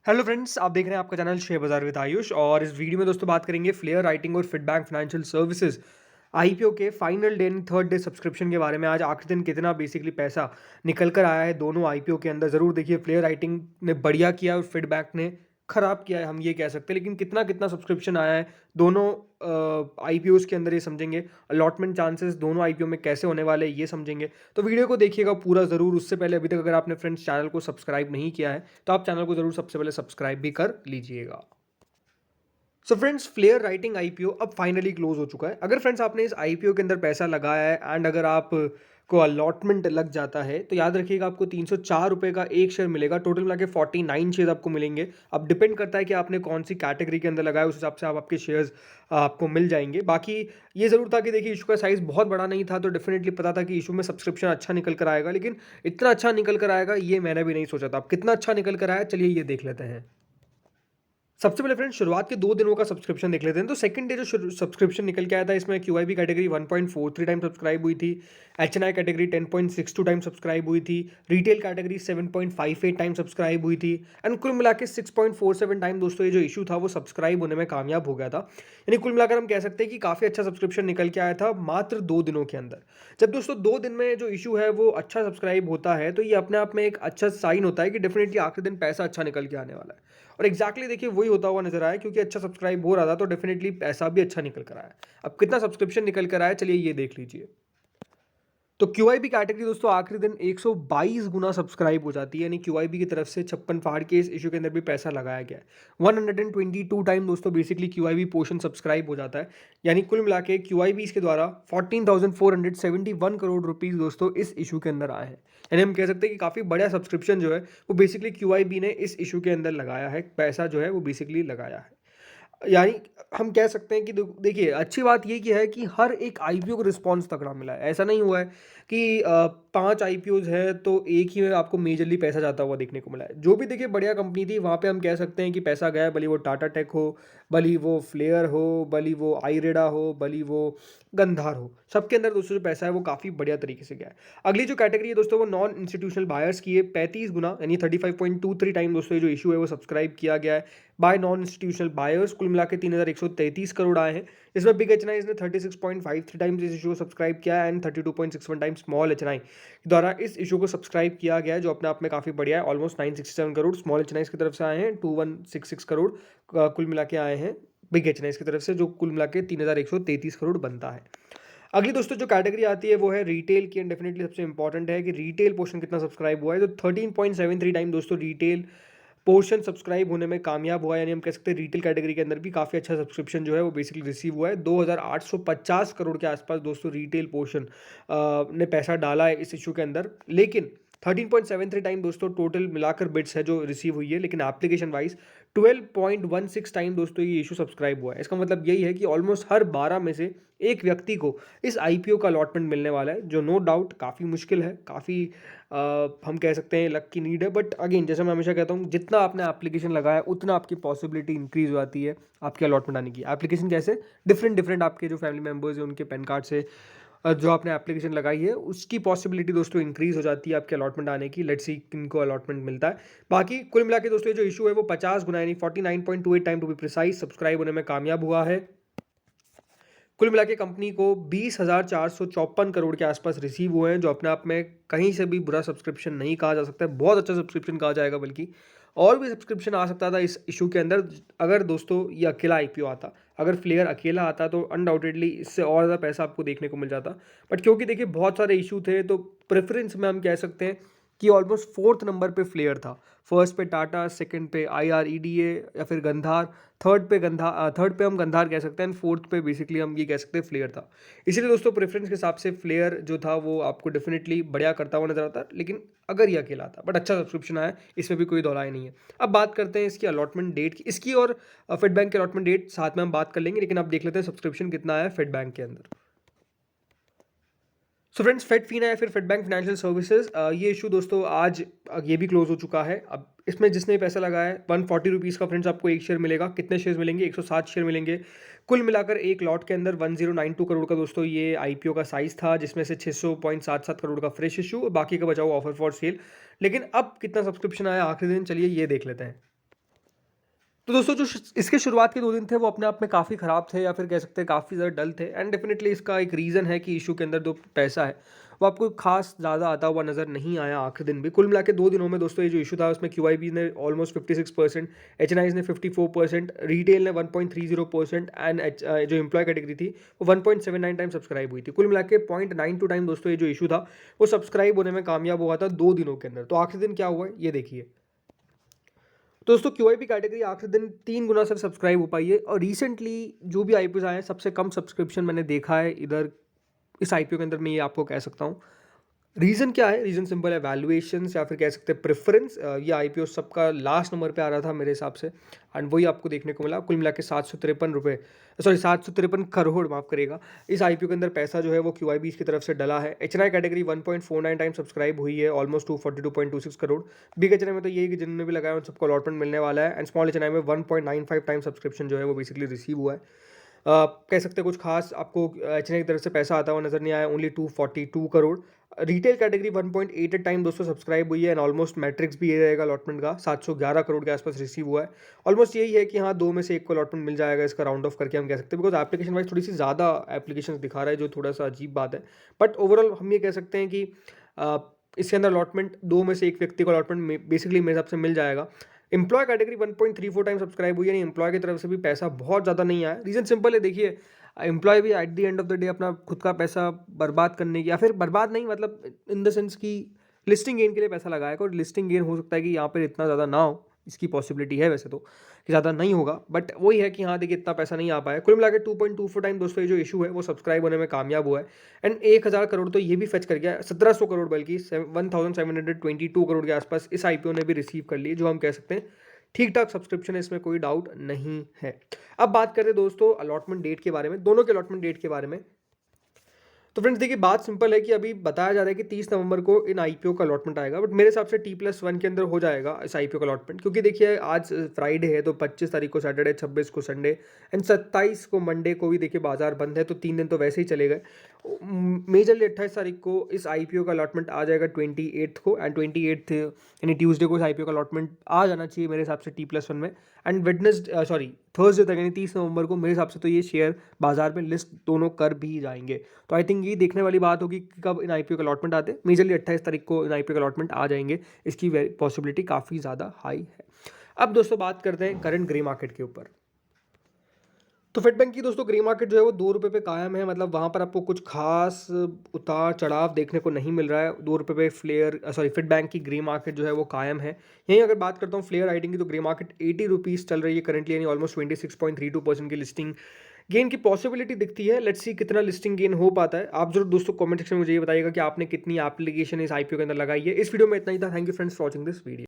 Hello friends, आप देख रहे हैं आपका चैनल शेयर बाजार विद आयुष। और इस वीडियो में दोस्तों बात करेंगे फ्लेयर राइटिंग और फिटबैंक फाइनेंशियल सर्विसेज आईपीओ के final day and third day subscription के बारे में। आज आखिरी दिन कितना बेसिकली पैसा निकल कर आया है दोनों आईपीओ के अंदर, ज़रूर देखिए। फ्लेयर राइटिंग ने बढ़िया किया और फिटबैक ने खराब किया है, हम ये कह सकते हैं। लेकिन कितना कितना सब्सक्रिप्शन आया है दोनों आईपीओज के अंदर, ये समझेंगे। अलॉटमेंट चांसेस दोनों आईपीओ में कैसे होने वाले हैं, ये समझेंगे। तो वीडियो को देखिएगा पूरा ज़रूर। उससे पहले अभी तक अगर आपने फ्रेंड्स चैनल को सब्सक्राइब नहीं किया है तो आप चैनल को ज़रूर सबसे पहले सब्सक्राइब भी कर लीजिएगा। So friends, Flair writing IPO अब फाइनली क्लोज हो चुका है। अगर फ्रेंड्स आपने इस आईपीओ के अंदर पैसा लगाया है एंड अगर आप को अलॉटमेंट लग जाता है तो याद रखिएगा आपको 304 रुपये का एक शेयर मिलेगा। टोटल मिला के 49 शेयर आपको मिलेंगे। अब डिपेंड करता है कि आपने कौन सी कैटेगरी के अंदर लगाया, उस हिसाब से आप आपके शेयर्स आपको मिल जाएंगे। बाकी ये ज़रूर था कि देखिए इशू का साइज़ बहुत बड़ा नहीं था, तो डेफिनेटली पता था कि इशू में सब्सक्रिप्शन अच्छा निकल कर आएगा। लेकिन इतना अच्छा निकल कर आएगा ये मैंने भी नहीं सोचा था। अब कितना अच्छा निकल कर आया, चलिए ये देख लेते हैं। सबसे पहले फ्रेंड्स शुरुआत के 2 दिनों का सब्सक्रिप्शन देख लेते हैं। तो सेकंड डे जो सब्सक्रिप्शन निकल के आया था, इसमें क्यूआईबी कैटेगरी 1.43 टाइम सब्सक्राइब हुई थी। एचएनआई कैटेगरी 10.62 टाइम सब्सक्राइब हुई थी। रिटेल कैटेगरी 7.58 टाइम सब्सक्राइब हुई थी। एंड कुल मिला के 6.47 टाइम दोस्तों ये जो इशू था वो सब्सक्राइब होने में कामयाब हो गया था। यानी कुल मिलाकर हम कह सकते हैं कि काफ़ी अच्छा सब्सक्रिप्शन निकल के आया था मात्र 2 दिनों के अंदर। जब दोस्तों 2 दिन में जो इशू है वो अच्छा सब्सक्राइब होता है तो ये अपने आप में एक अच्छा साइन होता है कि डेफिनेटली आखिरी दिन पैसा अच्छा निकल के आने वाला है। और एग्जैक्टली देखिए वही होता हुआ नजर आया, क्योंकि अच्छा सब्सक्राइब हो रहा था तो डेफिनेटली पैसा भी अच्छा निकल कर आया। अब कितना सब्सक्रिप्शन निकल कर आया, चलिए ये देख लीजिए। तो क्यूआईबी कैटेगरी दोस्तों आखिरी दिन 122 गुना सब्सक्राइब हो जाती है। यानी क्यूआईबी की तरफ से 56 फाड़ के इस इशू के अंदर भी पैसा लगाया गया है। 122 टाइम दोस्तों बेसिकली क्यूआईबी पोर्शन सब्सक्राइब हो जाता है। यानी कुल मिला के क्यूआईबी इसके द्वारा 14,471 करोड़ रुपीस दोस्तों इस इशू के अंदर आए हैं। यानी हम कह सकते हैं कि काफ़ी बड़ा सब्सक्रिप्शन जो है वो बेसिकली क्यूआईबी ने इस इशू के अंदर लगाया है, पैसा जो है वो बेसिकली लगाया है। यानी हम कह सकते हैं कि देखिए अच्छी बात ये की है कि हर एक आईपीओ को रिस्पॉन्स तगड़ा मिला है। ऐसा नहीं हुआ है कि 5 आईपीओज है तो एक ही में आपको मेजरली पैसा जाता हुआ देखने को मिला है। जो भी देखिए बढ़िया कंपनी थी वहाँ पे हम कह सकते हैं कि पैसा गया है, भले वो टाटा टेक हो, भले वो फ्लेयर हो, भले वो आईरेडा हो, भले वो गंधार हो, सबके अंदर दोस्तों जो पैसा है वो काफ़ी बढ़िया तरीके से गया है। अगली जो कैटेगरी है दोस्तों वो नॉन इंस्टीट्यूशनल बायर्स की है। 35 गुना यानी 35.23 टाइम दोस्तों ये जो इशू है वो सब्सक्राइब किया गया है बाय नॉन इंस्टीट्यूशनल बायर्स। कुल मिला के 3,133 करोड़ आए हैं। इसमें बिग एचएनआई ने 36.53 टाइम्स इस इशू को सब्सक्राइब किया है एंड 32.61 टाइम्स स्मॉल एचएनआई द्वारा इस इशू को सब्सक्राइब किया गया है, जो अपने आप में काफ़ी बढ़िया है। ऑलमोस्ट 967 करोड़ स्मॉल एचएनआई की तरफ से आए हैं, 2166 करोड़ कुल मिला के आए हैं बिग एचएनआई की तरफ से, जो कुल मिला के 3,133 करोड़ बनता है। अगली दोस्तों जो कैटेगरी आती है वो है रिटेल की। एंड डेफिनेटली सबसे इंपॉर्टेंट है कि रिटेल पोर्शन कितना सब्सक्राइब हुआ है। तो 13.73 टाइम दोस्तों रिटेल पोर्शन सब्सक्राइब होने में कामयाब हुआ है। यानी हम कह सकते हैं रिटेल कैटेगरी के अंदर भी काफ़ी अच्छा सब्सक्रिप्शन जो है वो बेसिकली रिसीव हुआ है। 2,850 करोड़ के आसपास दोस्तों रिटेल पोर्शन ने पैसा डाला है इस इशू के अंदर। लेकिन 13.73 टाइम दोस्तों टोटल मिलाकर बिट्स है जो रिसीव हुई है, लेकिन एप्लीकेशन वाइज 12.16 टाइम दोस्तों ये इशू सब्सक्राइब हुआ है। इसका मतलब यही है कि ऑलमोस्ट हर 12 में से एक व्यक्ति को इस आईपीओ का अलॉटमेंट मिलने वाला है, जो नो डाउट काफ़ी मुश्किल है, काफ़ी हम कह सकते हैं लक की नीड है। बट अगेन जैसे मैं हमेशा कहता हूँ, जितना आपने एप्लीकेशन लगाया उतना आपकी पॉसिबिलिटी इंक्रीज हो जाती है आपके अलॉटमेंट आने की। एप्लीकेशन जैसे डिफरेंट डिफरेंट आपके जो फैमिली मेम्बर्स हैं उनके पैन कार्ड से जो आपने एप्लीकेशन लगाई है उसकी पॉसिबिलिटी दोस्तों इंक्रीज हो जाती है आपके अलॉटमेंट आने की। लेट्स सी किनको अलॉटमेंट मिलता है। बाकी कुल मिला के दोस्तों ये जो इशू है वो 50 गुना यानी 49.28 time to be precise subscribe होने में कामयाब हुआ है। कुल मिला के कंपनी को 20,454 करोड़ के आसपास रिसीव हुए हैं, जो अपने आप में कहीं से भी बुरा सब्सक्रिप्शन नहीं कहा जा सकता है, बहुत अच्छा सब्सक्रिप्शन कहा जाएगा। बल्कि और भी सब्सक्रिप्शन आ सकता था इस इशू के अंदर अगर दोस्तों ये अकेला आईपीओ आता। अगर फ्लेयर अकेला आता तो अनडाउटेडली इससे और ज़्यादा पैसा आपको देखने को मिल जाता। बट क्योंकि देखिए बहुत सारे इशू थे तो प्रेफरेंस में हम कह सकते हैं कि ऑलमोस्ट फोर्थ नंबर पे फ्लेयर था। फर्स्ट पे टाटा, सेकंड पे आईआरईडीए या फिर गंधार, थर्ड पे हम गंधार कह सकते हैं एंड फोर्थ पे बेसिकली हम ये कह सकते हैं फ्लेयर था। इसीलिए दोस्तों प्रेफरेंस के हिसाब से फ्लेयर जो था वो आपको डेफिनेटली बढ़िया करता हुआ नजर आता। लेकिन अगर ये अकेला था, बट अच्छा सब्सक्रिप्शन आया, इसमें भी कोई दौराय नहीं है। अब बात करते हैं इसकी अलॉटमेंट डेट की। इसकी और फेडबैंक की अलॉटमेंट डेट साथ में हम बात कर लेंगे, लेकिन अब देख लेते हैं सब्सक्रिप्शन कितना आया फेडबैंक के अंदर। सो फ्रेंड्स, फेडफिना या फिर फेडबैंक फाइनेंशियल सर्विसेज ये इशू दोस्तों आज ये भी क्लोज हो चुका है। अब इसमें जिसने पैसा लगाया है 140 रुपीज़ का फ्रेंड्स आपको एक शेयर मिलेगा। कितने शेयर मिलेंगे? 107 शेयर मिलेंगे। कुल मिलाकर एक लॉट के अंदर 1092 करोड़ का दोस्तों ये आईपीओ का साइज था, जिसमें से 600.77 करोड़ का फ्रेश इशू और बाकी का बचा हुआ ऑफर फॉर सेल। लेकिन अब कितना सब्सक्रिप्शन आया आखिरी दिन, चलिए ये देख लेते हैं। तो दोस्तों जो इसके शुरुआत के 2 दिन थे वो अपने आप में काफ़ी ख़राब थे या फिर कह सकते हैं काफ़ी ज़्यादा डल थे एंड डेफिनेटली इसका एक रीज़न है कि इशू के अंदर जो पैसा है वो आपको खास ज़्यादा आता हुआ नज़र नहीं आया आखिरी दिन भी। कुल मिला के 2 दिनों में दोस्तों ये जो इशू था उसमें क्यूआईबी ने ऑलमोस्ट 56%, एचएनआईज़ ने 54%, रिटेल ने 1.30% एंड जो एम्प्लॉय कैटेगरी थी वो 1.79 टाइम सब्सक्राइब हुई थी। कुल मिला के 0.92 टाइम दोस्तों ये जो इशू था वो सब्सक्राइब होने में कामयाब हुआ था 2 दिनों के अंदर। तो आखिरी दिन क्या हुआ है ये देखिए। तो दोस्तों क्यूआईपी कैटेगरी आखिरी दिन 3 गुना से सब्सक्राइब हो पाई है और रिसेंटली जो भी आईपीओ आए हैं सबसे कम सब्सक्रिप्शन मैंने देखा है इधर इस आईपीओ के अंदर। मैं ये आपको कह सकता हूँ रीज़न क्या है, रीज़न सिंपल है, वैल्यूएशंस या फिर कह सकते हैं प्रेफरेंस। ये आईपीओ सबका लास्ट नंबर पे आ रहा था मेरे हिसाब से एंड वही आपको देखने को मिला। कुल मिला के 753 करोड़ माफ़ करिएगा इस आईपीओ के अंदर पैसा जो है वो क्यूआईबी की तरफ से डला है। एचएनआई कैटेगरी 1.49 टाइम सब्सक्राइब हुई है, ऑलमोस्ट 242.26 करोड़। बिग एचएनआई में तो यही कि जिन्होंने भी लगाया उन सबको अलॉटमेंट मिलने वाला है एंड स्मॉल एचएनआई में 1.95 टाइम सब्सक्रिप्शन जो है वो बेसिकली रिसीव हुआ है। कह सकते हैं कुछ खास आपको एचएनआई की तरफ से पैसा आता हुआ नजर नहीं आया, only 242 crore. Retail category 1.88 time दोस्तों सब्सक्राइब हुई है एंड ऑलमोस्ट मैट्रिक्स भी ये रहेगा अलॉटमेंट का 711 करोड़ के आसपास रिसीव हुआ है। ऑलमोस्ट यही है कि हाँ 2 में से 1 को अलॉटमेंट मिल जाएगा, इसका राउंड ऑफ करके हम कह सकते हैं, बिकॉज एप्लीकेशन वाइज थोड़ी सी ज़्यादा एप्लीकेशन दिखा रहा है जो थोड़ा सा अजीब बात है। बट ओवरऑल हम ये कह सकते हैं कि इसके अंदर अलॉटमेंट 2 में से 1 व्यक्ति को अलॉटमेंट बेसिकली मेरे हिसाब से मिल जाएगा। एम्प्लॉय कैटेगरी 1.34 टाइम सब्सक्राइब हुई है, यानी एम्प्लॉय की तरफ से भी पैसा बहुत ज़्यादा नहीं आया। रीज़न सिंपल है, देखिए एम्प्लॉय भी at the end of the day अपना खुद का पैसा बर्बाद करने की या फिर बर्बाद नहीं मतलब इन द सेंस कि लिस्टिंग गेन के लिए पैसा लगाएगा और लिस्टिंग गेन हो सकता है कि यहाँ पर इतना ज़्यादा ना हो, इसकी पॉसिबिलिटी है वैसे तो कि ज़्यादा नहीं होगा, बट वही है कि हाँ देखिए इतना पैसा नहीं आ पाया। कुल मिला के 2.24 टाइम दोस्तों ये जो इशू है वो सब्सक्राइब होने में कामयाब हुआ है एंड 1000 करोड़ तो ये भी फेच कर गया, 1700 करोड़ बल्कि 1722 करोड़ के आसपास इस आईपीओ ने भी रिसीव कर लिए, जो हम कह सकते हैं ठीक ठाक सब्सक्रिप्शन है, इसमें कोई डाउट नहीं है। अब बात करते हैं दोस्तों अलॉटमेंट डेट के बारे में, दोनों के अलॉटमेंट डेट के बारे में। तो फ्रेंड्स देखिए बात सिंपल है कि अभी बताया जा रहा है कि 30 नवंबर को इन आईपीओ का अलॉटमेंट आएगा, बट मेरे हिसाब से T+1 के अंदर हो जाएगा इस आईपीओ का अलॉटमेंट, क्योंकि देखिए आज फ्राइडे है तो 25 तारीख को सैटरडे, 26 को संडे एंड 27 को मंडे को भी देखिए बाजार बंद है, तो 3 दिन तो वैसे ही चले गए। मेजरली 28 तारीख को इस आईपीओ का अलॉटमेंट आ जाएगा 28 को एंड 28 यानी ट्यूसडे को इस आईपीओ का अलॉटमेंट आ जाना चाहिए मेरे हिसाब से T+1 में एंड थर्सडे तक यानी 30 नवंबर को मेरे हिसाब से तो ये शेयर बाजार में लिस्ट दोनों कर भी जाएंगे। तो आई थिंक ये देखने वाली बात होगी कि कब इन आईपीओ का अलॉटमेंट आते हैं। मेजरली 28 तारीख को इन आईपीओ का अलॉटमेंट आ जाएंगे, इसकी पॉसिबिलिटी काफ़ी ज़्यादा हाई है। अब दोस्तों बात करते हैं करंट ग्रे मार्केट के ऊपर। तो फिट बैंक की दोस्तों ग्रे मार्केट जो है वो 2 रुपये पे कायम है, मतलब वहाँ पर आपको कुछ खास उतार चढ़ाव देखने को नहीं मिल रहा है। 2 रुपये पे फिट बैंक की ग्रे मार्केट जो है वो कायम है। यहीं अगर बात करता हूँ फ्लेयर राइटिंग की, तो ग्रे मार्केट 80 रुपीज़ चल रही है करंटली, यानी ऑलमोस्ट 26.32% की लिस्टिंग गेन की पॉसिबिलिटी दिखती है। लेट्स सी कितना लिस्टिंग गेन हो पाता है। आप जरूर दोस्तों कमेंट सेक्शन में मुझे ये बताइएगा कि आपने कितनी एप्लीकेशन इस आईपीओ के अंदर लगाई है। इस वीडियो में इतना ही था। Thank you friends for watching this video.